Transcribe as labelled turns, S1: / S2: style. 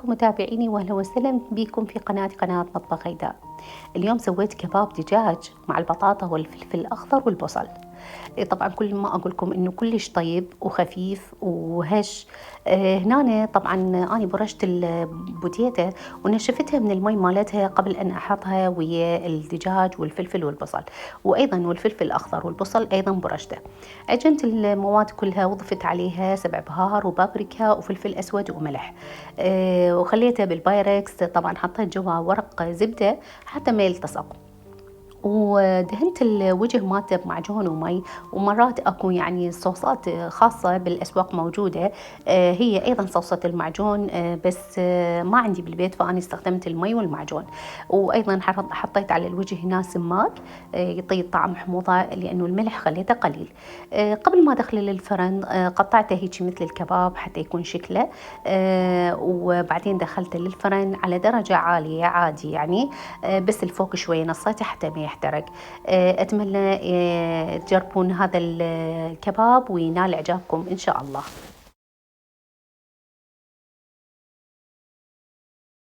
S1: متابعيني واهلا وسهلا بكم في قناة مطبخ غيداء. اليوم سويت كباب دجاج مع البطاطا والفلفل الأخضر والبصل. طبعا كل ما أقول لكم إنه كلش طيب وخفيف وهش. هنا طبعا أنا برشت البوتيتا ونشفتها من المي مالتها قبل أن أحطها ويا الدجاج والفلفل والبصل، وأيضا والفلفل الأخضر والبصل أيضا برشته. عجنت المواد كلها وضفت عليها 7 بهار وبابريكا وفلفل أسود وملح. وخليتها بالبايركس، طبعا حطيت جوا ورق زبدة حتى ما يلتصق، ودهنت الوجه مالته بمعجون ومي. ومرات اكو يعني صوصات خاصة بالاسواق موجودة، هي ايضا صوصة المعجون، بس ما عندي بالبيت فاني استخدمت المي والمعجون. وايضا حطيت على الوجه هنا سماق يعطي طعم حموضة لانه الملح خليته قليل. قبل ما ادخله للفرن قطعته هيك مثل الكباب حتى يكون شكله، وبعدين دخلته للفرن على درجة عالية عادي يعني، بس الفوق شوية نصيته حتى ما يحترق. أتمنى تجربون هذا الكباب وينال إعجابكم إن شاء الله.